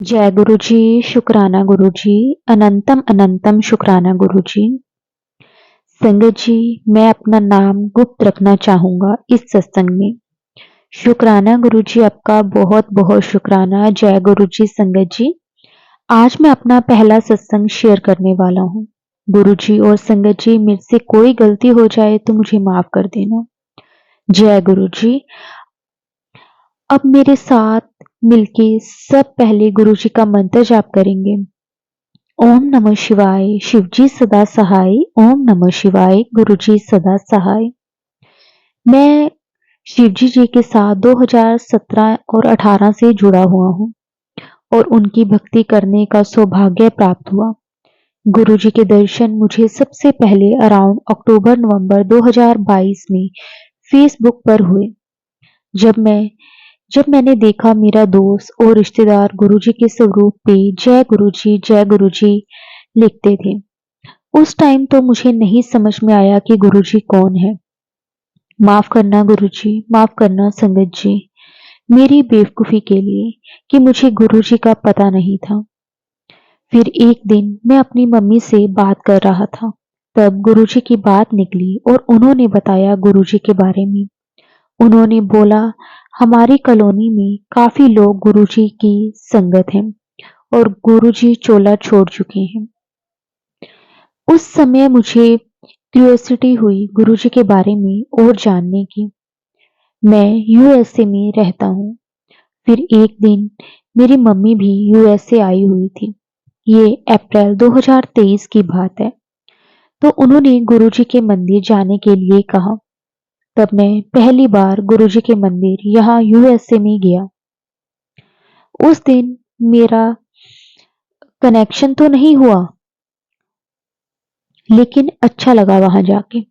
जय गुरु जी, शुक्राना गुरु जी, अनंतम अनंतम शुक्राना गुरु जी। संगत जी, मैं अपना नाम गुप्त रखना चाहूंगा इस सत्संग में। शुक्राना गुरु जी, आपका बहुत बहुत शुक्राना। जय गुरु जी। संगत जी, आज मैं अपना पहला सत्संग शेयर करने वाला हूँ। गुरु जी और संगत जी, मेरे से कोई गलती हो जाए तो मुझे माफ कर देना। जय गुरु जी। अब मेरे साथ मिलके सब पहले गुरु जी का मंत्र जाप करेंगे। ओम नमः शिवाय, शिवजी सदा सहाय। ओम नमः शिवाय, गुरुजी सदा सहाय। मैं शिवजी जी के साथ 2017 और 18 से जुड़ा हुआ हूँ और उनकी भक्ति करने का सौभाग्य प्राप्त हुआ। गुरु जी के दर्शन मुझे सबसे पहले अराउंड अक्टूबर नवंबर 2022 में फेसबुक पर हुए। जब मैंने देखा मेरा दोस्त और रिश्तेदार गुरुजी के स्वरूप पे जय गुरुजी लिखते थे। उस टाइम तो मुझे नहीं समझ में आया कि गुरुजी कौन है। माफ करना गुरुजी, माफ करना संगत जी, मेरी बेवकूफी के लिए कि मुझे गुरुजी का पता नहीं था। फिर एक दिन मैं अपनी मम्मी से बात कर रहा था, तब गुरुजी की बात निकली और उन्होंने बताया गुरुजी के बारे में। उन्होंने बोला, हमारी कॉलोनी में काफी लोग गुरुजी की संगत हैं और गुरुजी चोला छोड़ चुके हैं। उस समय मुझे क्यूरियोसिटी हुई गुरुजी के बारे में और जानने की। मैं यूएसए में रहता हूँ। फिर एक दिन मेरी मम्मी भी यूएसए आई हुई थी। ये अप्रैल 2023 की बात है। तो उन्होंने गुरुजी के मंदिर जाने के लिए कहा। तब मैं पहली बार गुरुजी के मंदिर यहाँ यूएसए में गया। उस दिन मेरा कनेक्शन तो नहीं हुआ, लेकिन अच्छा लगा वहां जाके।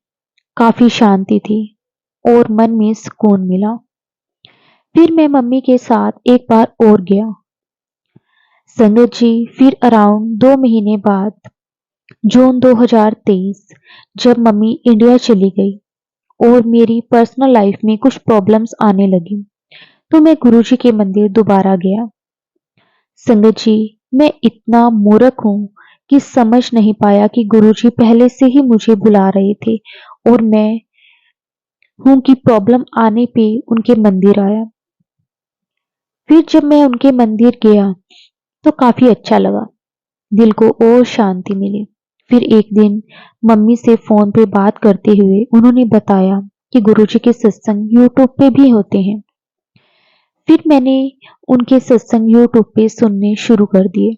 काफी शांति थी और मन में सुकून मिला। फिर मैं मम्मी के साथ एक बार और गया। संगत जी, फिर अराउंड 2 महीने बाद जून 2023 जब मम्मी इंडिया चली गई और मेरी पर्सनल लाइफ में कुछ प्रॉब्लम्स आने लगी, तो मैं गुरुजी के मंदिर दोबारा गया। संगत जी, मैं इतना मूर्ख हूँ कि समझ नहीं पाया कि गुरुजी पहले से ही मुझे बुला रहे थे और मैं हूँ कि प्रॉब्लम आने पे उनके मंदिर आया। फिर जब मैं उनके मंदिर गया तो काफी अच्छा लगा, दिल को और शांति मिली। फिर एक दिन मम्मी से फोन पे बात करते हुए उन्होंने बताया कि गुरुजी के सत्संग यूट्यूब पे भी होते हैं। फिर मैंने उनके सत्संग यूट्यूब पे सुनने शुरू कर दिए।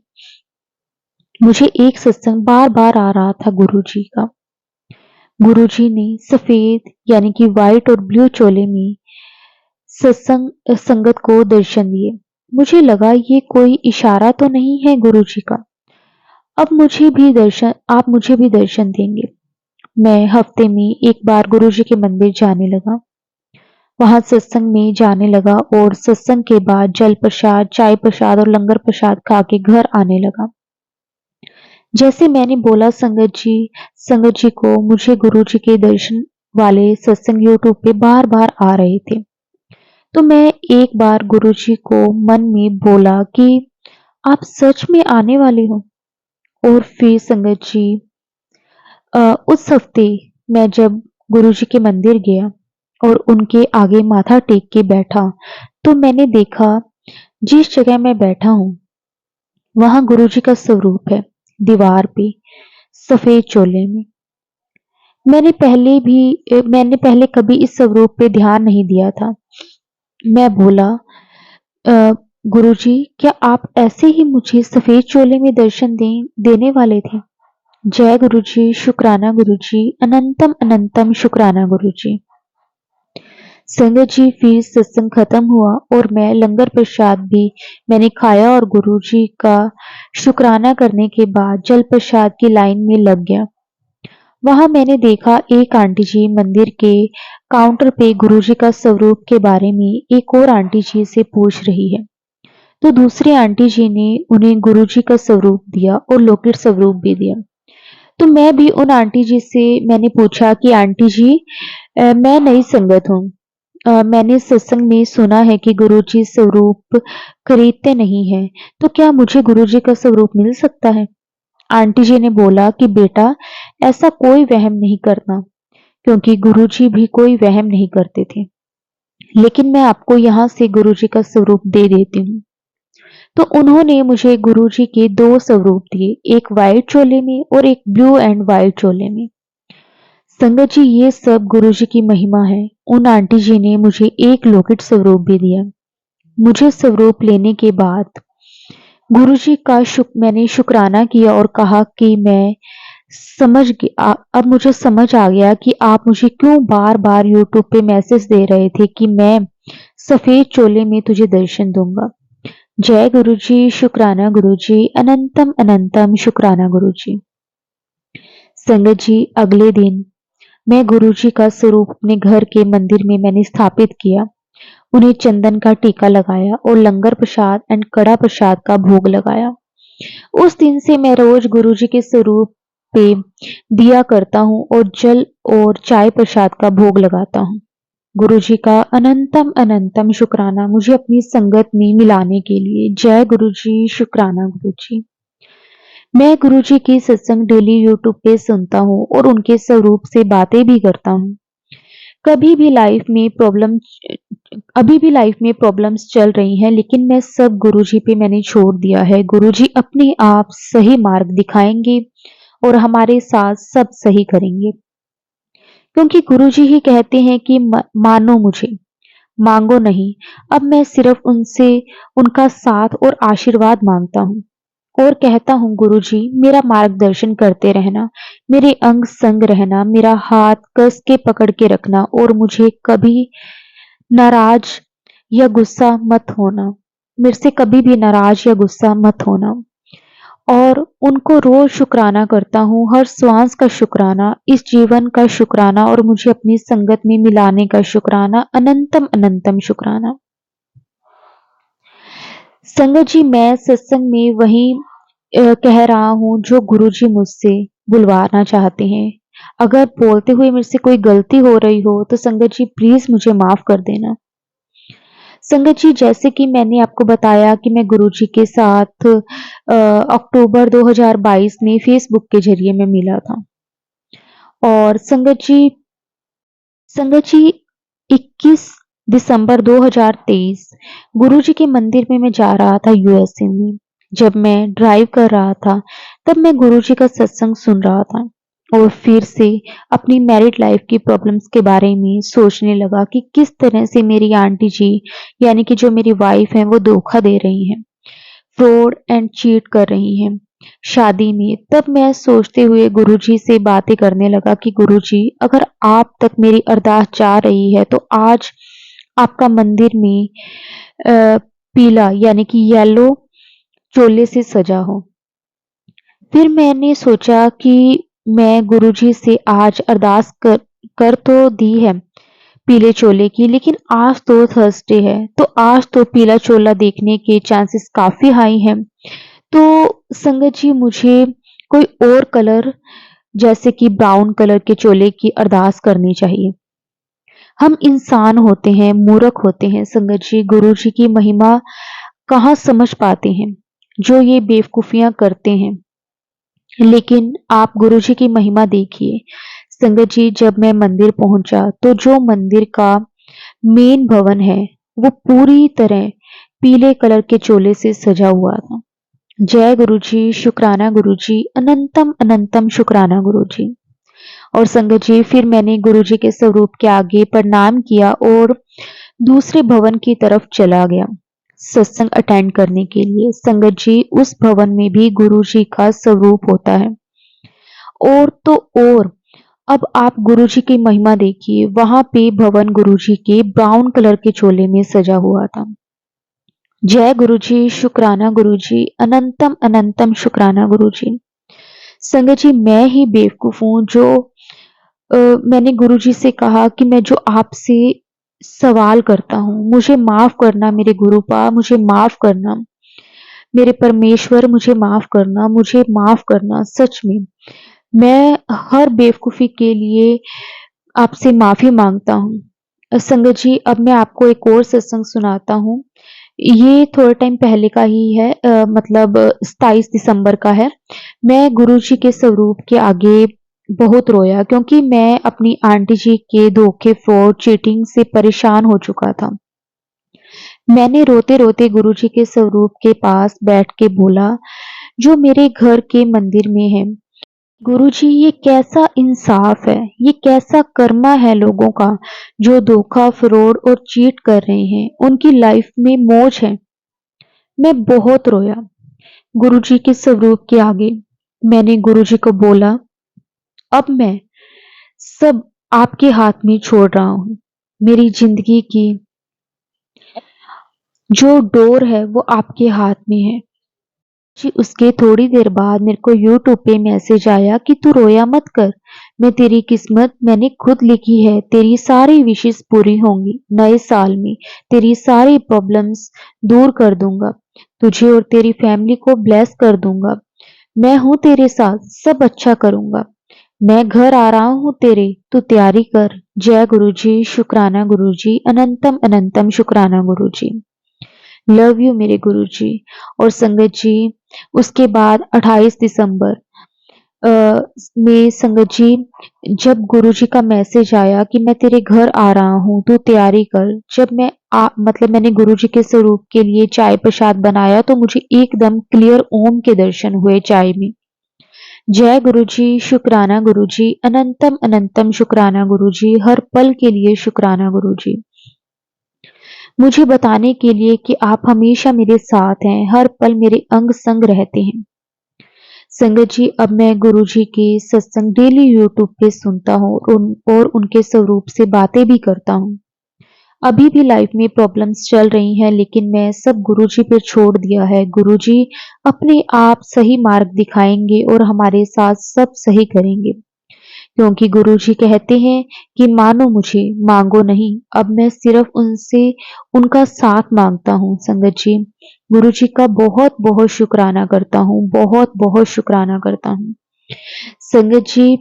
मुझे एक सत्संग बार बार आ रहा था गुरुजी का। गुरुजी ने सफेद यानी कि व्हाइट और ब्लू चोले में सत्संग संगत को दर्शन दिए। मुझे लगा ये कोई इशारा तो नहीं है गुरुजी का। आप मुझे भी दर्शन देंगे। मैं हफ्ते में एक बार गुरुजी के मंदिर जाने लगा। वहां सत्संग में जाने लगा और सत्संग के बाद जल प्रसाद, चाय प्रसाद और लंगर प्रसाद खा के घर आने लगा। जैसे मैंने बोला संगत जी को मुझे गुरुजी के दर्शन वाले सत्संग यूट्यूब पे बार बार आ रहे थे। तो मैं एक बार गुरुजी को मन में बोला कि आप सच में आने वाले हो। और फिर संगत जी, उस हफ्ते मैं जब गुरुजी के मंदिर गया और उनके आगे माथा टेक के बैठा, तो मैंने देखा जिस जगह मैं बैठा हूँ वहां गुरुजी का स्वरूप है, दीवार पे सफेद चोले में। मैंने पहले कभी इस स्वरूप पे ध्यान नहीं दिया था। मैं बोला, "अ, गुरुजी, क्या आप ऐसे ही मुझे सफेद चोले में दर्शन देने वाले थे?" जय गुरुजी, शुक्राना गुरुजी, अनंतम अनंतम शुक्राना गुरुजी। संगत जी, फिर सत्संग खत्म हुआ और मैं लंगर प्रसाद भी मैंने खाया और गुरुजी का शुक्राना करने के बाद जल प्रसाद की लाइन में लग गया। वहां मैंने देखा एक आंटी जी मंदिर के काउंटर पे गुरुजी का स्वरूप के बारे में एक और आंटी जी से पूछ रही है। तो दूसरी आंटी जी ने उन्हें गुरुजी का स्वरूप दिया और लौकिक स्वरूप भी दिया। तो मैं भी उन आंटी जी से मैंने पूछा कि आंटी जी, मैं नई संगत हूँ मैंने सत्संग में सुना है कि गुरुजी स्वरूप खरीदते नहीं हैं, तो क्या मुझे गुरुजी का स्वरूप मिल सकता है? आंटी जी ने बोला कि बेटा, ऐसा कोई वहम नहीं करना, क्योंकि गुरुजी भी कोई वहम नहीं करते थे। लेकिन मैं आपको यहाँ से गुरुजी का स्वरूप दे देती हूँ। तो उन्होंने मुझे गुरुजी के 2 स्वरूप दिए, एक व्हाइट चोले में और एक ब्लू एंड व्हाइट चोले में। संगत जी, ये सब गुरुजी की महिमा है। उन आंटी जी ने मुझे एक लॉकेट स्वरूप भी दिया। मुझे स्वरूप लेने के बाद गुरुजी का मैंने शुक्राना किया और कहा कि मैं अब मुझे समझ आ गया कि आप मुझे क्यों बार बार यूट्यूब पे मैसेज दे रहे थे कि मैं सफेद चोले में तुझे दर्शन दूंगा। जय गुरुजी, शुक्राना गुरुजी, अनंतम अनंतम शुक्राना गुरुजी। संगत जी, अगले दिन मैं गुरुजी का स्वरूप अपने घर के मंदिर में मैंने स्थापित किया। उन्हें चंदन का टीका लगाया और लंगर प्रसाद एंड कड़ा प्रसाद का भोग लगाया। उस दिन से मैं रोज गुरुजी के स्वरूप पे दिया करता हूँ और जल और चाय प्रसाद का भोग लगाता हूँ। गुरुजी का अनंतम अनंतम शुक्राना मुझे अपनी संगत में मिलाने के लिए। जय गुरुजी, शुक्राना गुरुजी। मैं गुरुजी की सत्संग डेली यूट्यूब पे सुनता हूँ और उनके स्वरूप से बातें भी करता हूँ। कभी भी लाइफ में प्रॉब्लम अभी भी लाइफ में प्रॉब्लम्स चल रही हैं, लेकिन मैं सब गुरुजी पे मैंने छोड़ दिया है। गुरुजी अपने आप सही मार्ग दिखाएंगे और हमारे साथ सब सही करेंगे, क्योंकि गुरुजी ही कहते हैं कि मानो मुझे, मांगो नहीं। अब मैं सिर्फ उनसे उनका साथ और आशीर्वाद मांगता हूँ और कहता हूँ, गुरुजी मेरा मार्गदर्शन करते रहना, मेरे अंग संग रहना, मेरा हाथ कस के पकड़ के रखना और मुझे कभी नाराज या गुस्सा मत होना, मेरे से कभी भी नाराज या गुस्सा मत होना। और उनको रोज शुक्राना करता हूँ, हर श्वास का शुक्राना, इस जीवन का शुक्राना और मुझे अपनी संगत में मिलाने का शुक्राना, अनंतम अनंतम शुक्राना। संगत जी, मैं सत्संग में वही कह रहा हूँ जो गुरुजी मुझसे बुलवाना चाहते हैं। अगर बोलते हुए मेरे से कोई गलती हो रही हो तो संगत जी प्लीज मुझे माफ कर देना। संगत जी, जैसे कि मैंने आपको बताया कि मैं गुरुजी के साथ अक्टूबर 2022 में फेसबुक के जरिए मैं मिला था। और संगत जी 21 दिसंबर 2023 गुरुजी के मंदिर में मैं जा रहा था यूएसए में। जब मैं ड्राइव कर रहा था तब मैं गुरुजी का सत्संग सुन रहा था और फिर से अपनी मैरिड लाइफ की प्रॉब्लम्स के बारे में सोचने लगा कि किस तरह से मेरी आंटी जी, यानी कि जो मेरी वाइफ है, वो धोखा दे रही हैं, फ्रॉड एंड चीट कर रही हैं शादी में। तब मैं सोचते हुए गुरुजी से बातें करने लगा कि गुरुजी, अगर आप तक मेरी अरदास जा रही है तो आज आपका मंदिर में पीला यानी कि येलो चोले से सजा हो। फिर मैंने सोचा कि मैं गुरुजी से आज अरदास कर तो दी है पीले चोले की, लेकिन आज तो थर्सडे है, तो आज तो पीला चोला देखने के चांसेस काफी हाई हैं। तो संगत जी, मुझे कोई और कलर जैसे कि ब्राउन कलर के चोले की अरदास करनी चाहिए। हम इंसान होते हैं, मूर्ख होते हैं संगत जी, गुरु जी की महिमा कहाँ समझ पाते हैं, जो ये बेवकूफियां करते हैं। लेकिन आप गुरु जी की महिमा देखिए संगत जी। जब मैं मंदिर पहुंचा तो जो मंदिर का मेन भवन है वो पूरी तरह पीले कलर के चोले से सजा हुआ था। जय गुरुजी, शुक्राना गुरुजी, अनंतम अनंतम शुक्राना गुरुजी। और संगत जी, फिर मैंने गुरुजी के स्वरूप के आगे प्रणाम किया और दूसरे भवन की तरफ चला गया सत्संग अटेंड करने के लिए। संगत जी, उस भवन में भी गुरुजी का स्वरूप होता है। और तो और अब आप गुरुजी की महिमा देखिए, वहां पे भवन गुरुजी के ब्राउन कलर के चोले में सजा हुआ था। जय गुरुजी, शुक्राना गुरुजी, अनंतम अनंतम शुक्राना गुरुजी। संगत जी, मैं ही बेवकूफ हूँ जो मैंने गुरुजी से कहा कि मैं जो आपसे सवाल करता हूँ, मुझे माफ करना मेरे गुरुपा, मुझे माफ करना मेरे परमेश्वर, मुझे माफ करना, मुझे माफ करना। सच में मैं हर बेवकूफी के लिए आपसे माफी मांगता हूँ। संगत जी, अब मैं आपको एक और सत्संग सुनाता हूँ। ये थोड़ा टाइम पहले का ही है, मतलब 27 दिसंबर का है। मैं गुरुजी के स्वरूप के आगे बहुत रोया, क्योंकि मैं अपनी आंटी जी के धोखे, फ्रॉड, चीटिंग से परेशान हो चुका था। मैंने रोते-रोते गुरुजी के स्वरूप के पास बैठ के बोला, जो मेरे घर के मंदिर में है, गुरुजी ये कैसा इंसाफ है, ये कैसा कर्मा है लोगों का जो धोखा, फ्रॉड और चीट कर रहे हैं, उनकी लाइफ में मौज है। मैं बहुत रोया गुरुजी के स्वरूप के आगे। मैंने गुरुजी को बोला, अब मैं सब आपके हाथ में छोड़ रहा हूँ। मेरी जिंदगी की जो डोर है वो आपके हाथ में है। जी, उसके थोड़ी देर बाद मेरे को यूट्यूब पे मैसेज आया कि तू रोया मत कर, मैं तेरी किस्मत मैंने खुद लिखी है, तेरी सारी विशेष पूरी होंगी। नए साल में तेरी सारी प्रॉब्लम्स दूर कर दूंगा, तुझे और तेरी फैमिली को ब्लेस कर दूंगा। मैं हूँ तेरे साथ, सब अच्छा करूंगा। मैं घर आ रहा हूँ तेरे, तू तैयारी कर। जय गुरुजी, शुक्राना गुरुजी, अनंतम अनंतम शुक्राना गुरुजी। लव यू मेरे गुरुजी। और संगत जी, उसके बाद 28 दिसंबर में संगत जी, जब गुरुजी का मैसेज आया कि मैं तेरे घर आ रहा हूँ, तू तैयारी कर। जब मैं मतलब मैंने गुरुजी के स्वरूप के लिए चाय प्रसाद बनाया, तो मुझे एकदम क्लियर ओम के दर्शन हुए चाय में। जय गुरुजी, शुक्राना गुरुजी, अनंतम अनंतम शुक्राना गुरुजी, हर पल के लिए शुक्राना गुरुजी। मुझे बताने के लिए कि आप हमेशा मेरे साथ हैं, हर पल मेरे अंग संग रहते हैं। संगत जी, अब मैं गुरुजी के सत्संग डेली यूट्यूब पे सुनता हूँ और उनके स्वरूप से बातें भी करता हूँ। अभी भी लाइफ में प्रॉब्लम्स चल रही हैं, लेकिन मैं सब गुरुजी पे छोड़ दिया है। गुरुजी अपने आप सही मार्ग दिखाएंगे और हमारे साथ सब सही करेंगे, क्योंकि गुरुजी कहते हैं कि मानो मुझे, मांगो नहीं। अब मैं सिर्फ उनसे उनका साथ मांगता हूँ। संगत जी, गुरुजी का बहुत बहुत शुक्राना करता हूँ, बहुत बहुत शुक्राना करता हूँ। संगत जी,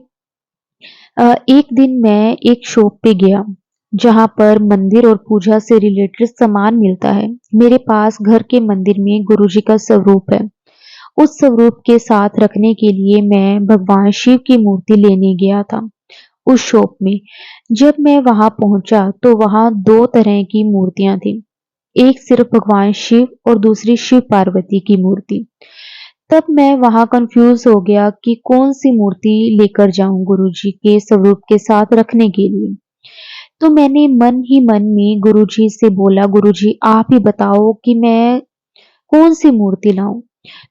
एक दिन मैं एक शॉप पे गया जहाँ पर मंदिर और पूजा से रिलेटेड सामान मिलता है। मेरे पास घर के मंदिर में गुरुजी का स्वरूप है। उस स्वरूप के साथ रखने के लिए मैं भगवान शिव की मूर्ति लेने गया था उस शॉप में। जब मैं वहां पहुंचा तो वहां दो तरह की मूर्तियां थी, एक सिर्फ भगवान शिव और दूसरी शिव पार्वती की मूर्ति। तब मैं वहां कंफ्यूज हो गया कि कौन सी मूर्ति लेकर जाऊं गुरुजी के स्वरूप के साथ रखने के लिए। तो मैंने मन ही मन में गुरुजी से बोला, गुरुजी आप ही बताओ कि मैं कौन सी मूर्ति लाऊं।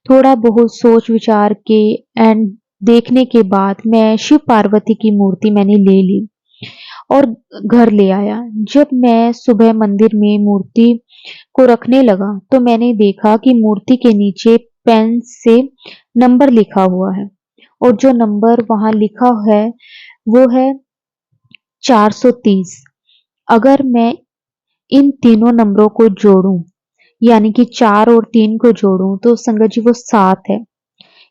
थोड़ा बहुत सोच विचार के एंड देखने के बाद मैं शिव पार्वती की मूर्ति मैंने ले ली और घर ले आया। जब मैं सुबह मंदिर में मूर्ति को रखने लगा तो मैंने देखा कि मूर्ति के नीचे पेन से नंबर लिखा हुआ है, और जो नंबर वहां लिखा है वो है 430। अगर मैं इन तीनों नंबरों को जोड़ूं, यानी कि 4 और 3 को जोड़ूं, तो संगत जी वो 7 है।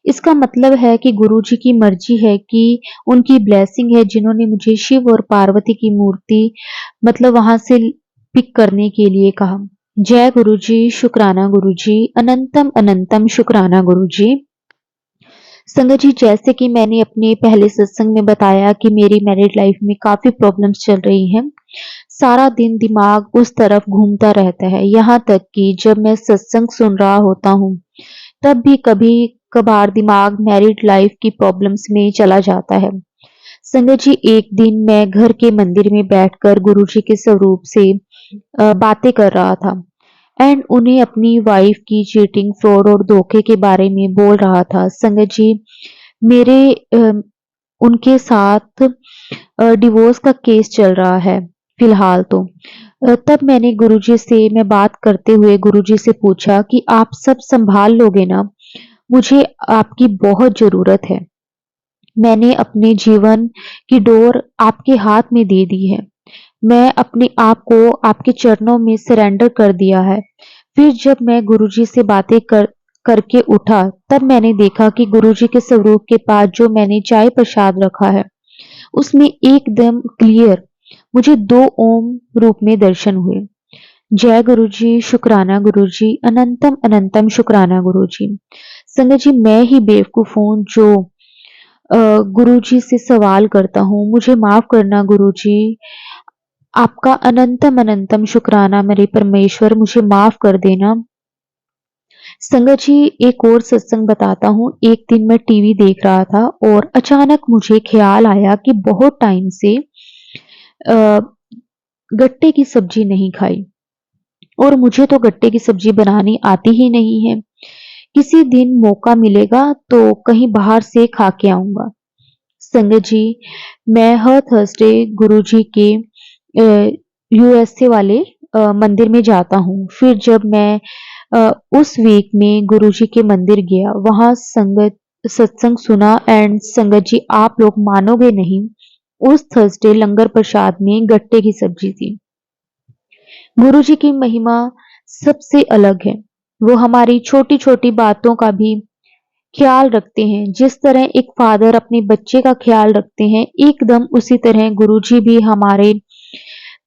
इसका मतलब है कि गुरुजी की मर्जी है कि उनकी ब्लेसिंग है, जिन्होंने मुझे शिव और पार्वती की मूर्ति मतलब वहां से पिक करने के लिए कहा। जय गुरुजी, शुक्राना गुरुजी, अनंतम अनंतम शुक्राना गुरुजी। संगत जी, जैसे कि मैंने अपने पहले सत्संग में बताया कि मेरी मैरिड लाइफ में काफी प्रॉब्लम्स चल रही हैं। सारा दिन दिमाग उस तरफ घूमता रहता है, यहाँ तक कि जब मैं सत्संग सुन रहा होता हूँ तब भी कभी कभार दिमाग मैरिड लाइफ की प्रॉब्लम्स में चला जाता है। संगत जी, एक दिन मैं घर के मंदिर में बैठकर गुरुजी के स्वरूप से बातें कर रहा था एंड उन्हें अपनी वाइफ की चीटिंग, फ्रॉड और धोखे के बारे में बोल रहा था। संगत जी, मेरे उनके साथ डिवोर्स का केस चल रहा है फिलहाल तो। तब मैंने गुरुजी से मैं बात करते हुए गुरुजी से पूछा कि आप सब संभाल लोगे ना, मुझे आपकी बहुत जरूरत है। मैंने अपने जीवन की डोर आपके हाथ में दे दी है। मैं अपने आप को आपके चरणों में सरेंडर कर दिया है। फिर जब मैं गुरुजी से बातें करके उठा, तब मैंने देखा कि गुरुजी के स्वरूप के पास जो मैंने चाय प्रसाद रखा है उसमें एकदम क्लियर मुझे 2 ओम रूप में दर्शन हुए। जय गुरुजी, शुक्राना गुरुजी, अनंतम अनंतम शुक्राना गुरुजी। संगत जी, मैं ही बेवकूफ हूँ जो गुरुजी से सवाल करता हूँ, मुझे माफ करना गुरुजी। आपका अनंतम अनंतम शुक्राना मेरे परमेश्वर, मुझे माफ कर देना। संगत जी, एक और सत्संग बताता हूँ। एक दिन मैं टीवी देख रहा था और अचानक मुझे ख्याल आया कि बहुत टाइम से अ, गट्टे की सब्जी नहीं खाई और मुझे तो गट्टे की सब्जी बनानी आती ही नहीं है। किसी दिन मौका मिलेगा तो कहीं बाहर से खा के आऊंगा। संगत जी, मैं हर थर्सडे गुरुजी के यूएसए वाले मंदिर में जाता हूँ। फिर जब मैं उस वीक में गुरुजी के मंदिर गया, वहां संगत सत्संग सुना एंड संगत जी, आप लोग मानोगे नहीं, उस थर्सडे लंगर प्रसाद में गट्टे की सब्जी थी। गुरुजी की महिमा सबसे अलग है। वो हमारी छोटी छोटी बातों का भी ख्याल रखते हैं। जिस तरह एक फादर अपने बच्चे का ख्याल रखते हैं, एकदम उसी तरह गुरुजी भी हमारे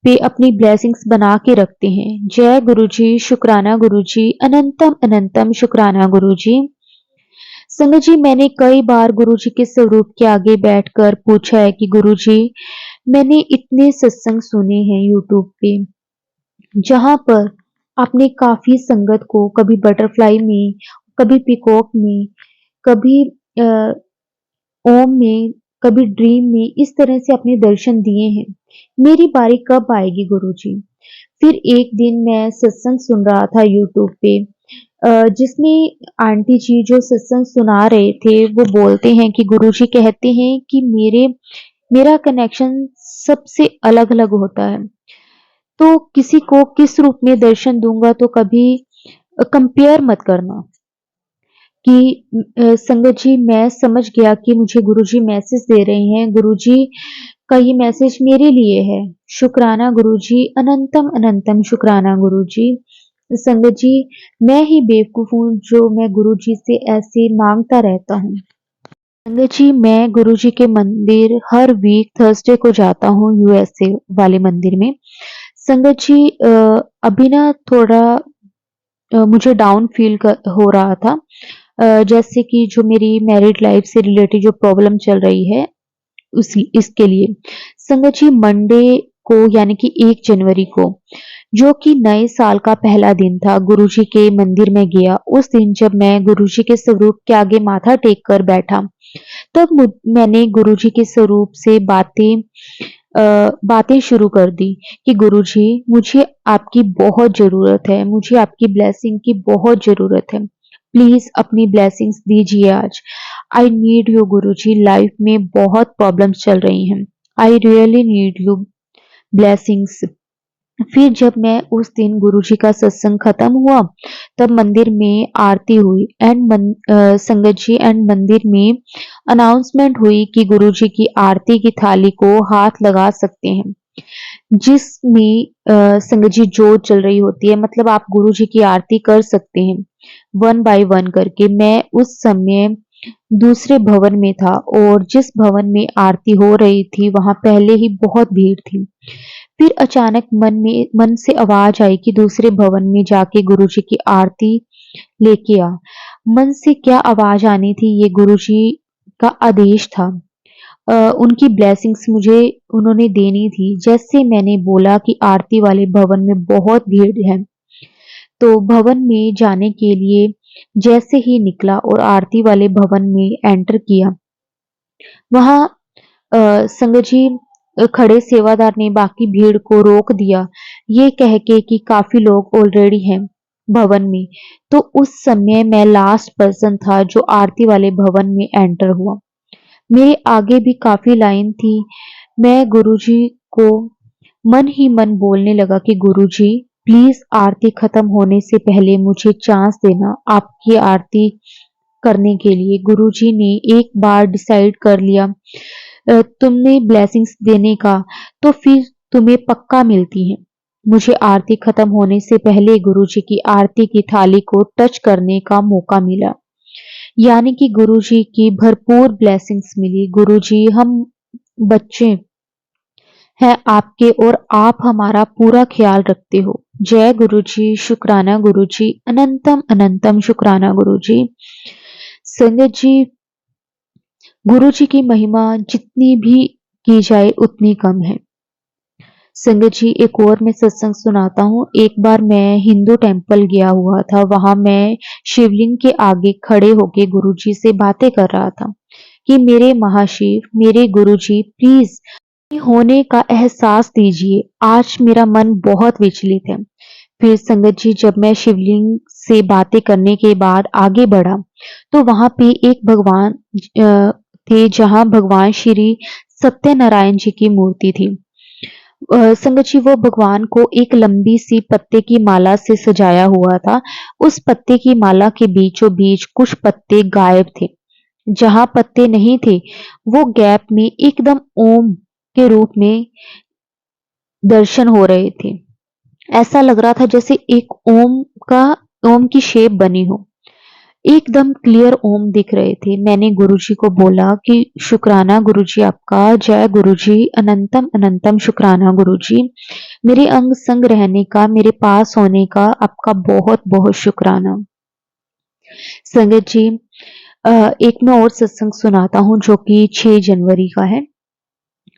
पे अपनी ब्लेसिंग्स बना के रखते हैं। जय गुरुजी, शुक्राना गुरुजी, अनंतम अनंतम शुक्राना गुरुजी। संगत जी, मैंने कई बार गुरुजी के स्वरूप के आगे बैठकर पूछा है कि गुरुजी, मैंने इतने सत्संग सुने हैं यूट्यूब पे, जहां पर आपने काफी संगत को कभी बटरफ्लाई में, कभी पीकॉक में, कभी ओम में, कभी ड्रीम में, इस तरह से अपने दर्शन दिए हैं। मेरी बारी कब आएगी गुरुजी? फिर एक दिन मैं सत्संग सुन रहा था यूट्यूब पे, जिसमें आंटी जी जो सत्संग सुना रहे थे, वो बोलते हैं कि गुरुजी कहते हैं कि मेरा कनेक्शन सबसे अलग-अलग होता है। तो किसी को किस रूप में दर्शन दूंगा तो कभी कंपेयर मत करना। कि संगत जी, मैं समझ गया कि मुझे गुरुजी मैसेज दे रहे हैं। गुरुजी का ये मैसेज मेरे लिए है। शुक्राना गुरुजी, अनंतम अनंतम शुक्राना गुरुजी। संगत जी, मैं ही बेवकूफ हूँ जो मैं गुरुजी से ऐसे मांगता रहता हूँ। संगत जी, मैं गुरुजी के मंदिर हर वीक थर्सडे को जाता हूँ, यूएसए वाले मंदिर में। संगत जी, अभी ना थोड़ा मुझे डाउन फील हो रहा था। जैसे कि जो मेरी मैरिड लाइफ से रिलेटेड जो प्रॉब्लम चल रही है, उस इसके लिए संगत जी, मंडे को यानी कि 1 जनवरी को, जो कि नए साल का पहला दिन था, गुरुजी के मंदिर में गया। उस दिन जब मैं गुरुजी के स्वरूप के आगे माथा टेक कर बैठा, तब मैंने गुरुजी के स्वरूप से बातें शुरू कर दी कि गुरुजी, मुझे आपकी बहुत ज़रूरत है, मुझे आपकी ब्लेसिंग की बहुत ज़रूरत है। प्लीज़ अपनी ब्लेसिंग्स दीजिए आज। I need you Guruji, life में बहुत प्रॉब्लम्स चल रही हैं। I really need you blessings. फिर जब मैं उस दिन गुरुजी का सत्संग खत्म हुआ, तब मंदिर में आरती हुई एंड संगत जी एंड मंदिर में अनाउंसमेंट हुई कि गुरुजी की आरती की थाली को हाथ लगा सकते हैं, जिसमें संगत जी जोत चल रही होती है, मतलब आप गुरुजी की आरती कर सकते हैं वन बाय वन करके। मैं उस समय दूसरे भवन में था और जिस भवन में आरती हो रही थी, वहां पहले ही बहुत भीड़ थी। फिर अचानक मन से आवाज आई कि दूसरे भवन में जाके गुरुजी की आरती लेके आ। मन से क्या आवाज आनी थी, ये गुरुजी का आदेश था। उनकी ब्लेसिंग्स मुझे उन्होंने देनी थी। जैसे मैंने बोला कि आरती वाले भवन में बहुत भीड़ है, तो भवन में जाने के लिए जैसे ही निकला और आरती वाले भवन में एंटर किया, वहां संगत जी खड़े सेवादार ने बाकी भीड़ को रोक दिया, ये कह के कि काफी लोग ऑलरेडी हैं भवन में। तो उस समय मैं लास्ट पर्सन था जो आरती वाले भवन में एंटर हुआ। मेरे आगे भी काफी लाइन थी। मैं गुरुजी को मन ही मन बोलने लगा कि गुरुजी, प्लीज आरती खत्म होने से पहले मुझे चांस देना आपकी आरती करने के लिए। गुरुजी ने एक बार डिसाइड कर लिया तुमने ब्लेसिंग्स देने का, तो फिर तुम्हें पक्का मिलती है। मुझे आरती खत्म होने से पहले गुरुजी की आरती की थाली को टच करने का मौका मिला, यानी कि गुरुजी की भरपूर ब्लेसिंग्स मिली। गुरुजी, हम बच्चे है आपके और आप हमारा पूरा ख्याल रखते हो। जय गुरु जी, शुक्राना गुरु जी, अनंतम अनंतम शुक्राना गुरु जी। संगत जी, गुरु जी की महिमा जितनी भी की जाए उतनी कम है। संगत जी, एक और मैं सत्संग सुनाता हूँ। एक बार मैं हिंदू टेम्पल गया हुआ था। वहां मैं शिवलिंग के आगे खड़े होके गुरु जी से बातें कर रहा था कि मेरे महाशिव, मेरे गुरु जी, प्लीज होने का एहसास दीजिए। आज मेरा मन बहुत विचलित है। फिर संगत जी, जब मैं शिवलिंग से बातें करने के बाद आगे बढ़ा तो वहां पे एक भगवान थे, जहां भगवान श्री सत्यनारायण जी की मूर्ति थी। संगत जी, वो भगवान को एक लंबी सी पत्ते की माला से सजाया हुआ था। उस पत्ते की माला के बीचों बीच कुछ पत्ते गायब थे। जहां पत्ते नहीं थे, वो गैप में एकदम ओम के रूप में दर्शन हो रहे थे। ऐसा लग रहा था जैसे एक ओम की शेप बनी हो। एकदम क्लियर ओम दिख रहे थे। मैंने गुरुजी को बोला कि शुक्राना गुरुजी आपका, जय गुरुजी, अनंतम अनंतम शुक्राना गुरुजी। मेरे अंग संग रहने का, मेरे पास होने का आपका बहुत बहुत शुक्राना। संगत जी, एक मैं और सत्संग सुनाता हूँ जो कि 6 जनवरी का है।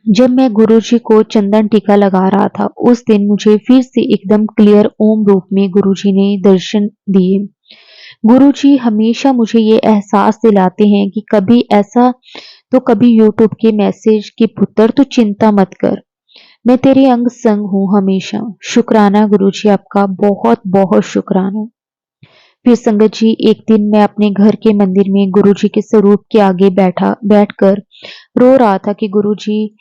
जब मैं गुरुजी को चंदन टीका लगा रहा था, उस दिन मुझे फिर से एकदम क्लियर ओम रूप में गुरुजी ने दर्शन दिए। गुरुजी हमेशा मुझे ये एहसास दिलाते हैं कि कभी ऐसा तो कभी यूट्यूब के मैसेज कि पुत्र तू चिंता मत कर, मैं तेरे अंग संग हूँ हमेशा। शुक्राना गुरुजी आपका, बहुत बहुत शुक्राना। फिर संगत जी, एक दिन मैं अपने घर के मंदिर में गुरुजी के स्वरूप के आगे बैठकर रो रहा था कि गुरुजी,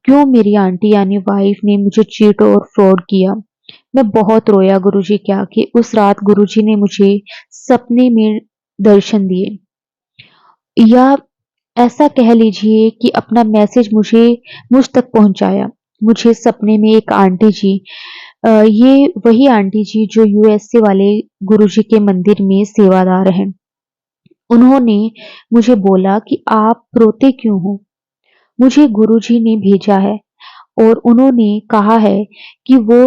क्यों मेरी आंटी यानी वाइफ ने मुझे चीट और फ्रॉड किया। मैं बहुत रोया गुरुजी के आगे। उस रात गुरुजी ने मुझे सपने में दर्शन दिए, या ऐसा कह लीजिए कि अपना मैसेज मुझ तक पहुंचाया। मुझे सपने में एक आंटी जी, ये वही आंटी जी जो यूएसए वाले गुरुजी के मंदिर में सेवादार हैं, उन्होंने मुझे बोला कि आप रोते क्यों हो, मुझे गुरुजी ने भेजा है और उन्होंने कहा है कि वो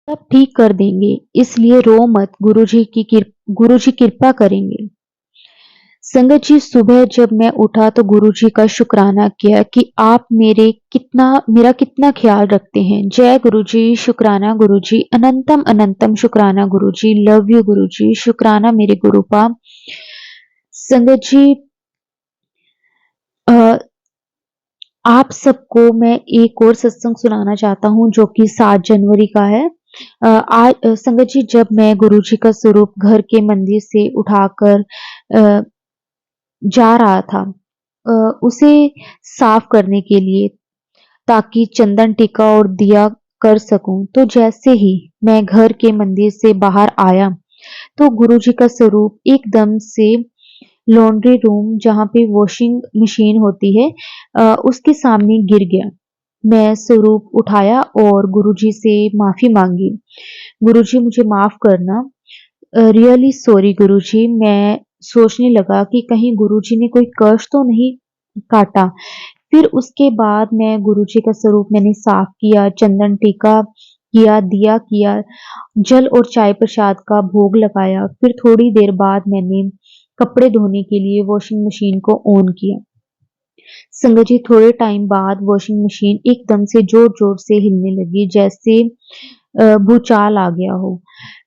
सब ठीक कर देंगे, इसलिए रो मत, गुरुजी कृपा करेंगे। संगत जी, सुबह जब मैं उठा तो गुरुजी का शुक्राना किया कि आप मेरा कितना ख्याल रखते हैं। जय गुरुजी, शुक्राना गुरुजी, अनंतम अनंतम शुक्राना गुरुजी, लव यू गुरुजी, शुक्राना मेरे गुरुपा। संगत जी, अ, आप सबको मैं एक और सत्संग सुनाना चाहता हूँ जो कि 7 जनवरी का है। आज संगत जी, जब मैं गुरुजी का स्वरूप घर के मंदिर से उठाकर अ, जा रहा था उसे साफ करने के लिए, ताकि चंदन टीका और दिया कर सकूं, तो जैसे ही मैं घर के मंदिर से बाहर आया तो गुरुजी का स्वरूप एकदम से लॉन्ड्री रूम जहाँ पे वॉशिंग मशीन होती है उसके सामने गिर गया। मैं स्वरूप उठाया और गुरुजी से माफी मांगी। गुरुजी, मुझे माफ करना, रियली सॉरी गुरुजी। मैं सोचने लगा कि कहीं गुरुजी ने कोई कष्ट तो नहीं काटा। फिर उसके बाद मैं गुरुजी का स्वरूप मैंने साफ किया, चंदन टीका किया, दिया किया, जल और चाय प्रसाद का भोग लगाया। फिर थोड़ी देर बाद मैंने कपड़े धोने के लिए वॉशिंग मशीन को ऑन किया। संगत जी, थोड़े टाइम बाद वॉशिंग मशीन एकदम से जोर जोर से हिलने लगी, जैसे भूचाल आ गया हो।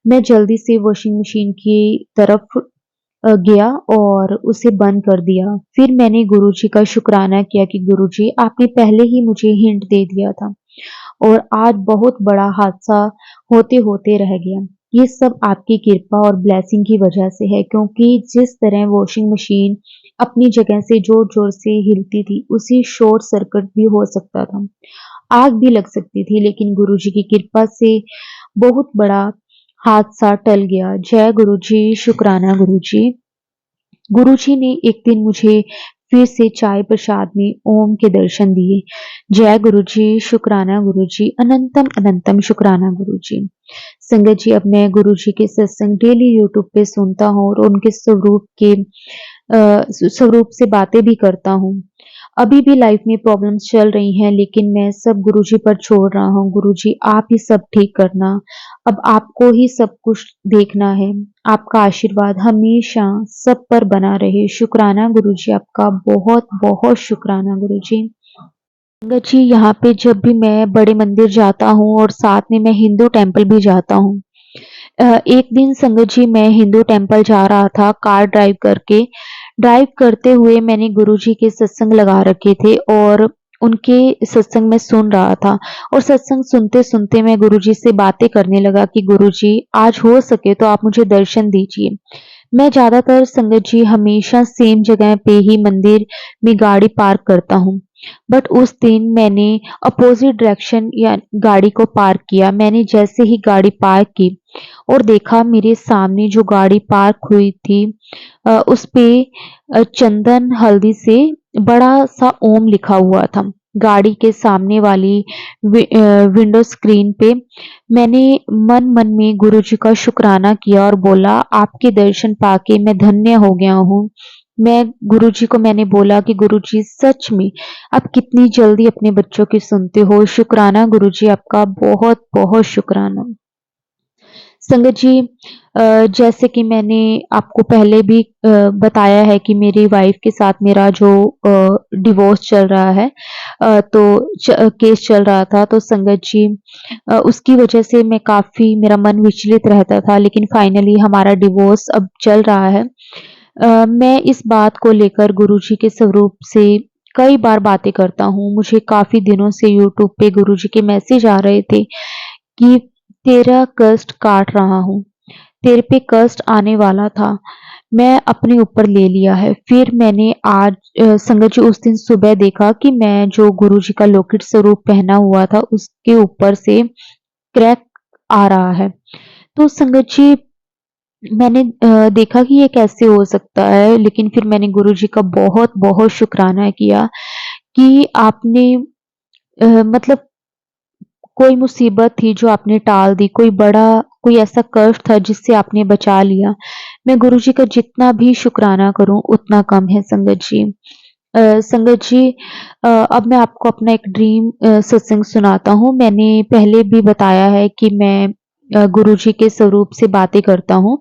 मैं जल्दी से वॉशिंग मशीन की तरफ गया और उसे बंद कर दिया। फिर मैंने गुरुजी का शुक्राना किया कि गुरुजी, आपने पहले ही मुझे हिंट दे दिया था और आज बहुत बड़ा हादसा होते होते रह गया। ये सब आपकी कृपा और ब्लेसिंग की वजह से है, क्योंकि जिस तरह वॉशिंग मशीन अपनी जगह से जोर जोर से हिलती थी, उसी शॉर्ट सर्किट भी हो सकता था, आग भी लग सकती थी, लेकिन गुरुजी की कृपा से बहुत बड़ा हादसा टल गया। जय गुरुजी, शुक्राना गुरुजी। गुरुजी ने एक दिन मुझे फिर से चाय प्रसाद में ओम के दर्शन दिए। जय गुरुजी, शुक्राना गुरुजी, अनंतम अनंतम शुक्राना गुरुजी। संगत जी, अब मैं गुरुजी के सत्संग डेली यूट्यूब पे सुनता हूँ और उनके स्वरूप से बातें भी करता हूँ। अभी भी लाइफ में प्रॉब्लम्स चल रही हैं, लेकिन मैं सब गुरुजी पर छोड़ रहा हूँ। गुरुजी आप ही सब ठीक करना। अब आपको ही सब कुछ देखना है। आपका आशीर्वाद हमेशा सब पर बना रहे। शुक्राना गुरुजी, आपका बहुत बहुत शुक्राना गुरुजी। संगत जी, यहाँ पे जब भी मैं बड़े मंदिर जाता हूँ और साथ में मैं हिंदू टेम्पल भी जाता हूँ। एक दिन संगत जी मैं हिंदू टेम्पल जा रहा था कार ड्राइव करके। ड्राइव करते हुए मैंने गुरुजी के सत्संग लगा रखे थे और उनके सत्संग में सुन रहा था। और सत्संग सुनते-सुनते मैं गुरुजी से बातें करने लगा कि गुरुजी आज हो सके तो आप मुझे दर्शन दीजिए। मैं ज़्यादातर संगत जी हमेशा सेम जगह पे ही मंदिर में गाड़ी पार्क करता हूँ। बट उस दिन मैंने अपोज़िट डायरेक्शन या गाड़ी को पार्क किया। मैंने जैसे ही गाड़ी पार्क की और देखा मेरे सामने जो गाड़ी पार्क हुई थी उस पे चंदन हल्दी से बड़ा-सा ओम लिखा हुआ था। गाड़ी के सामने वाली विंडो स्क्रीन पे मैंने मन-मन में गुरुजी का शुक्राना किया और बोला आपके दर्शन पाके मैं धन्य हो गया हूँ। मैं गुरुजी को मैंने बोला कि गुरुजी सच में आप कितनी जल्दी अपने बच्चों की सुनते हो। शुक्राना गुरुजी, आपका बहुत-बहुत शुक्राना। संगत जी जैसे कि मैंने आपको पहले भी बताया है कि मेरी वाइफ के साथ मेरा जो डिवोर्स चल रहा है, केस चल रहा था, तो संगत जी उसकी वजह से मैं काफ़ी मेरा मन विचलित रहता था, लेकिन फाइनली हमारा डिवोर्स अब चल रहा है। मैं इस बात को लेकर गुरुजी के स्वरूप से कई बार बातें करता हूँ। मुझे काफ़ी दिनों से यूट्यूब पे गुरुजी के मैसेज आ रहे थे कि तेरा कष्ट काट रहा हूँ, तेरे पे कष्ट आने वाला था, मैं अपने ऊपर ले लिया है। फिर मैंने आज संगत जी उस दिन सुबह देखा कि मैं जो गुरुजी का लॉकेट स्वरूप पहना हुआ था, उसके ऊपर से क्रैक आ रहा है। तो संगत जी मैंने देखा कि ये कैसे हो सकता है, लेकिन फिर मैंने गुरुजी का बहुत-बहुत शुक्राना किया कि आपने मतलब कोई मुसीबत थी जो आपने टाल दी, कोई ऐसा कष्ट था जिससे आपने बचा लिया। मैं गुरुजी का जितना भी शुक्राना करूँ उतना कम है संगत जी। संगत जी अब मैं आपको अपना एक ड्रीम सत्संग सुनाता हूँ। मैंने पहले भी बताया है कि मैं गुरुजी के स्वरूप से बातें करता हूँ।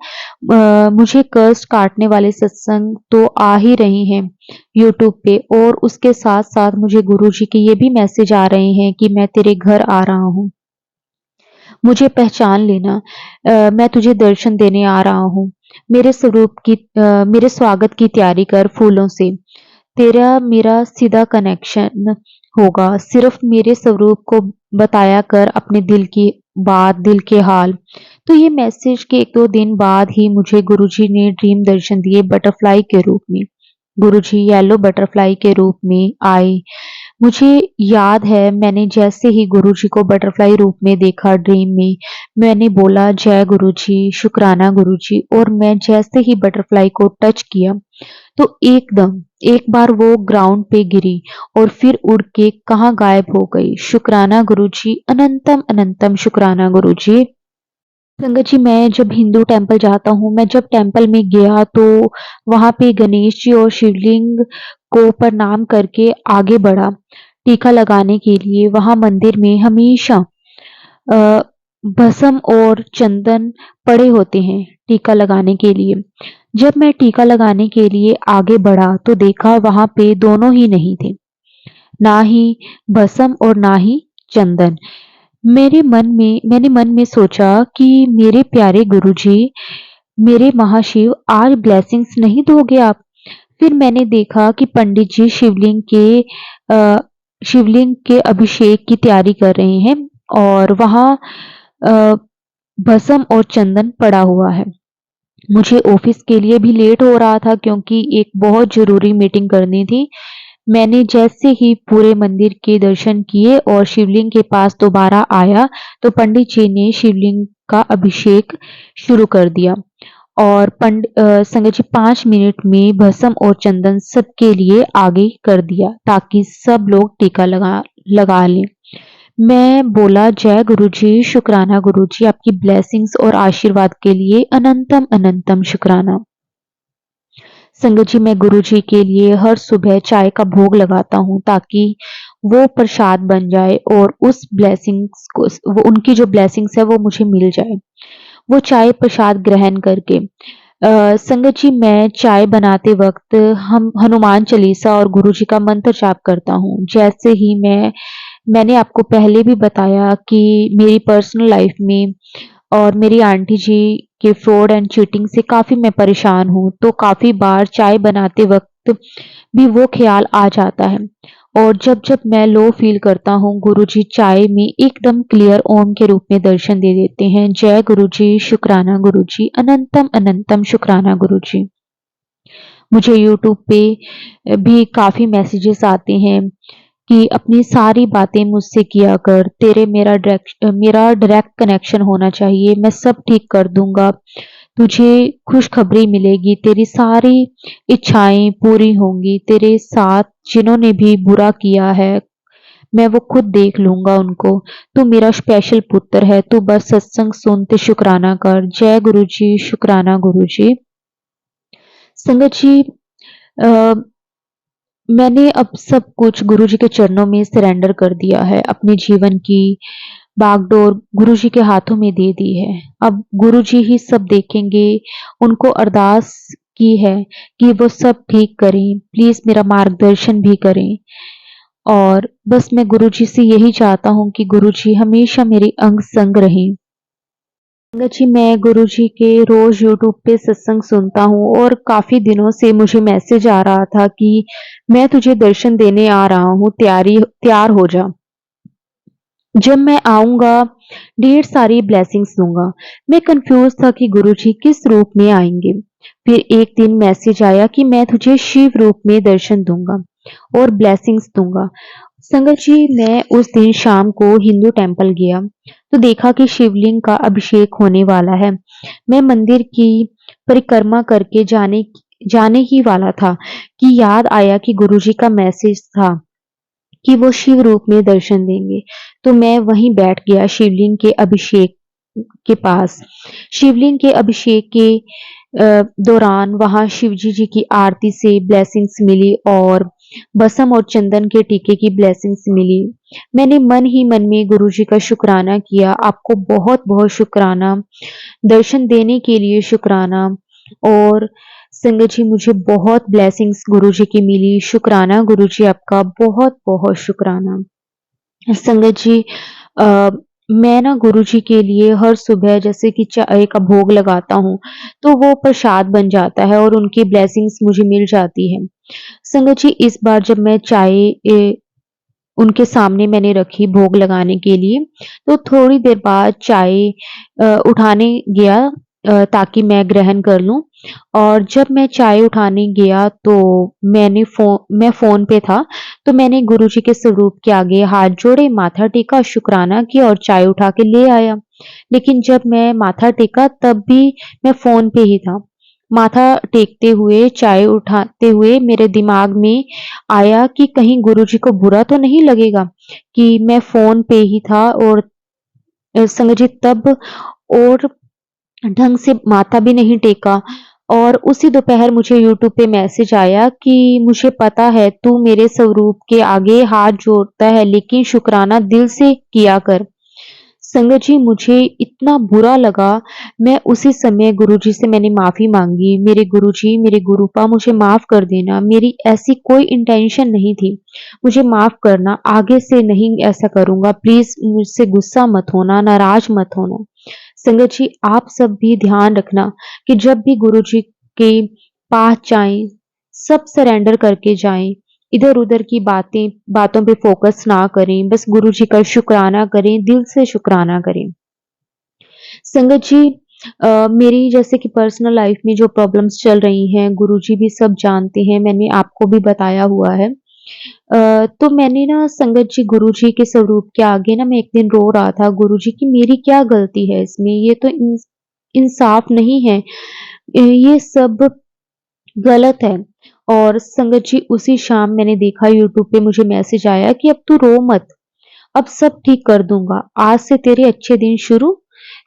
मुझे कष्ट काटने वाले सत्संग तो आ ही रहे हैं यूट्यूब पे और उसके साथ-साथ मुझे गुरुजी के ये भी मैसेज आ रहे हैं कि मैं तेरे घर आ रहा हूँ। मुझे पहचान लेना, मैं तुझे दर्शन देने आ रहा हूँ। मेरे स्वागत की तैयारी कर फूलों से। तेरा मेरा सीधा कनेक्शन होगा। सिर्फ मेरे स्वरूप को बताया कर अपने दिल की बात, दिल के हाल। तो ये मैसेज के 1-2 दिन बाद ही मुझे गुरुजी ने ड्रीम दर्शन दिए बटरफ्लाई के रूप में। गुरुजी येलो बटरफ्लाई के रूप में आए। मुझे याद है मैंने जैसे ही गुरुजी को बटरफ्लाई रूप में देखा ड्रीम में, मैंने बोला जय गुरुजी, शुक्राना गुरुजी, और मैं जैसे ही बटरफ्लाई को टच किया तो एकदम एक बार वो ग्राउंड पे गिरी और फिर उड़ के कहाँ गायब हो गई। शुक्राना गुरुजी, अनंतम अनंतम शुक्राना गुरुजी। संगत जी मैं जब हिंदू टेम्पल जाता हूँ, मैं जब टेम्पल में गया तो वहाँ पे गणेश जी और शिवलिंग को प्रणाम करके आगे बढ़ा टीका लगाने के लिए। वहाँ मंदिर में हमेशा अ, भस्म और चंदन पड़े होते हैं टीका लगाने के लिए। जब मैं टीका लगाने के लिए आगे बढ़ा तो देखा वहाँ पे दोनों ही नहीं थे, ना ही भस्म और ना ही चंदन। मैंने मन में सोचा कि मेरे प्यारे गुरुजी, मेरे महाशिव, आज ब्लेसिंग्स नहीं दोगे आप? फिर मैंने देखा कि पंडित जी अ, शिवलिंग के अभिषेक की तैयारी कर रहे हैं और वहाँ अ, भस्म और चंदन पड़ा हुआ है। मुझे ऑफिस के लिए भी लेट हो रहा था क्योंकि एक बहुत ज़रूरी मीटिंग करनी थी। मैंने जैसे ही पूरे मंदिर के दर्शन किए और शिवलिंग के पास दोबारा आया, तो पंडित जी ने शिवलिंग का अभिषेक शुरू कर दिया और संगत जी 5 मिनट में भस्म और चंदन सबके लिए आगे कर दिया ताकि सब लोग टीका लगा लें। मैं बोला जय गुरुजी, शुक्राना गुरुजी, आपकी ब्लेसिंग्स और आशीर्वाद के लिए अनंतम अनंतम शुक्राना। संगत जी, मैं गुरुजी के लिए हर सुबह चाय का भोग लगाता हूँ ताकि वो प्रसाद बन जाए और उस ब्लेसिंग्स को वो उनकी जो ब्लेसिंग्स है वो मुझे मिल जाए। वो चाय प्रसाद ग्रहण करके संगत जी, मैं चाय बनाते वक़्त हम हनुमान चालीसा और गुरुजी का मंत्र जाप करता हूँ। जैसे ही मैंने आपको पहले भी बताया कि मेरी पर्सनल लाइफ़ में और मेरी आंटी जी के फ्रॉड एंड चीटिंग से काफ़ी मैं परेशान हूँ, तो काफ़ी बार चाय बनाते वक़्त भी वो ख़्याल आ जाता है। और जब-जब मैं लो फ़ील करता हूँ, गुरुजी चाय में एकदम क्लियर ओम के रूप में दर्शन दे देते हैं। जय गुरुजी, शुक्राना गुरुजी, अनंतम अनंतम शुक्राना गुरुजी। मुझे यूट्यूब पे भी काफ़ी मैसेजेस आते हैं कि अपनी सारी बातें मुझसे किया कर, तेरे मेरा डायरेक्ट कनेक्शन होना चाहिए, मैं सब ठीक कर दूँगा, तुझे खुशखबरी मिलेगी, तेरी सारी इच्छाएँ पूरी होंगी, तेरे साथ जिन्होंने भी बुरा किया है, मैं वो खुद देख लूँगा उनको, तू मेरा स्पेशल पुत्र है, तू बस सत्संग सुन ते शुकराना कर। जय गुरुजी, शुकराना गुरुजी। संगत जी, अ, मैंने अब सब कुछ गुरुजी के चरणों में सरेंडर कर दिया है। अपने जीवन की बागडोर गुरुजी के हाथों में दे दी है। अब गुरुजी ही सब देखेंगे। उनको अरदास की है कि वो सब ठीक करें, प्लीज़ मेरा मार्गदर्शन भी करें। और बस मैं गुरुजी से यही चाहता हूँ कि गुरुजी हमेशा मेरे अंग-संग रहें। संगत जी, मैं गुरुजी के रोज़ यूट्यूब पे सत्संग सुनता हूँ और काफ़ी दिनों से मुझे मैसेज आ रहा था कि मैं तुझे दर्शन देने आ रहा हूँ, तैयार हो जा। जब मैं आऊँगा, ढेर सारी ब्लेसिंग्स दूँगा। मैं कन्फ्यूज़ था कि गुरुजी किस रूप में आएँगे। फिर एक दिन मैसेज आया कि मैं तुझे शिव रूप में दर्शन दूँगा और ब्लेसिंग्स दूँगा। संगत जी, मैं उस दिन शाम को हिंदू टेम्पल गया, तो देखा कि शिवलिंग का अभिषेक होने वाला है। मैं मंदिर की परिक्रमा करके जाने ही वाला था कि याद आया कि गुरुजी का मैसेज था कि वो शिव रूप में दर्शन देंगे। तो मैं वहीं बैठ गया शिवलिंग के अभिषेक के पास। शिवलिंग के अभिषेक के दौरान वहाँ शिवजी जी की आरती से ब्लेसिंग्स मिली और भस्म और चंदन के टीके की ब्लेसिंग्स मिली। मैंने मन ही मन में गुरुजी का शुकराना किया, आपको बहुत-बहुत शुकराना, दर्शन देने के लिए शुकराना। और संगत जी, मुझे बहुत ब्लेसिंग्स गुरुजी की मिली। शुकराना गुरुजी, आपका बहुत-बहुत शुकराना। संगत जी, अ, मैं ना गुरुजी के लिए हर सुबह जैसे कि चाय का भोग लगाता हूँ, तो वो प्रसाद बन जाता है और उनकी ब्लेसिंग्स मुझे मिल जाती है। संगत जी, इस बार जब मैं चाय उनके सामने मैंने रखी भोग लगाने के लिए, तो थोड़ी देर बाद चाय उठाने गया ताकि मैं ग्रहण कर लूँ। और जब मैं चाय उठाने गया तो मैं फ़ोन पे था, तो मैंने गुरुजी के स्वरूप के आगे हाथ जोड़े, माथा टेका, शुकराना किया और चाय उठा के ले आया। लेकिन जब मैं माथा टेका तब भी मैं फ़ोन पे ही था। माथा टेकते हुए, चाय उठाते हुए मेरे दिमाग में आया कि कहीं गुरुजी को बुरा तो नहीं लगेगा कि मैं फ़ोन पे ही था और संगत जी तब और ढंग से माथा भी नहीं टेका। और उसी दोपहर मुझे यूट्यूब पे मैसेज आया कि मुझे पता है तू मेरे स्वरूप के आगे हाथ जोड़ता है लेकिन शुकराना दिल से किया कर। संगत जी, मुझे इतना बुरा लगा, मैं उसी समय गुरुजी से मैंने माफ़ी माँगी। मेरे गुरुजी, मेरे गुरूपा मुझे माफ़ कर देना, मेरी ऐसी कोई इंटेंशन नहीं थी। मुझे माफ़ करना, आगे से नहीं ऐसा करूँगा, प्लीज़ मुझसे गुस्सा मत होना, नाराज़ मत होना। संगत जी, आप सब भी ध्यान रखना कि जब भी गुरुजी के पास जाएँ, सब सरेंडर करके जाएँ। इधर-उधर की बातों पे फ़ोकस ना करें, बस गुरुजी का शुकराना करें, दिल से शुकराना करें। संगत जी, मेरी जैसे कि पर्सनल लाइफ़ में जो प्रॉब्लम्स चल रही हैं, गुरुजी भी सब जानते हैं, मैंने आपको भी बताया हुआ है। तो मैंने ना संगत जी गुरुजी के स्वरूप के आगे ना मैं एक दिन रो रहा था, गुरुजी कि मेरी क्या गलती है इसमें? ये तो इंसाफ नहीं है। ये सब गलत है। और संगत जी, उसी शाम मैंने देखा यूट्यूब पे मुझे मैसेज आया कि अब तू रो मत, अब सब ठीक कर दूँगा। आज से तेरे अच्छे दिन शुरू,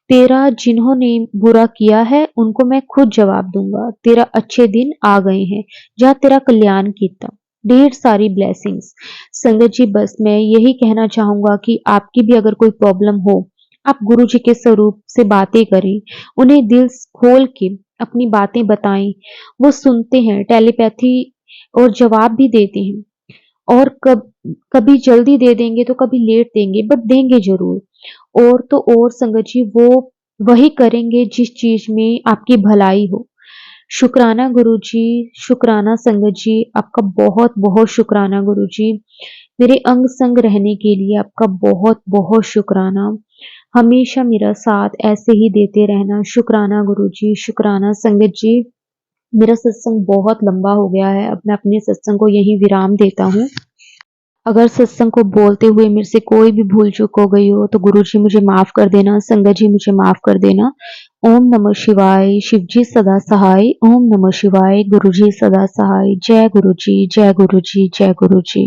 तेरा जिन्होंने बुरा किया है उनको मैं खुद जवाब दूंगा। तेरा अच्छे दिन आ गए हैं, जा तेरा कल्याण कीता। ढेर सारी ब्लेसिंग्स। संगत जी बस मैं यही कहना चाहूंगा कि आपकी भी अगर कोई प्रॉब्लम हो, आप गुरु जी के स्वरूप से बातें करें, उन्हें दिल खोल के अपनी बातें बताएं। वो सुनते हैं, टेलीपैथी और जवाब भी देते हैं। और कभी जल्दी दे देंगे तो कभी लेट देंगे, बट देंगे जरूर। और तो और संगत जी वो वही करेंगे जिस चीज में आपकी भलाई हो। शुक्राना गुरु जी, शुक्राना संगत जी, आपका बहुत बहुत शुक्राना गुरु जी। मेरे अंग संग रहने के लिए आपका बहुत बहुत शुक्राना। हमेशा मेरा साथ ऐसे ही देते रहना। शुक्राना गुरु जी, शुक्राना संगत जी। मेरा सत्संग बहुत लंबा हो गया है, अब मैं अपने सत्संग को यहीं विराम देता हूँ। अगर सत्संग को बोलते हुए मेरे से कोई भी भूल चूक हो गई हो तो गुरु जी मुझे माफ कर देना, संगत जी मुझे माफ कर देना। ओम नमः शिवाय। शिव जी सदा सहाय। ओम नमः शिवाय। गुरु जी सदा सहाय। जय गुरु जी, जय गुरु जी, जय गुरु जी।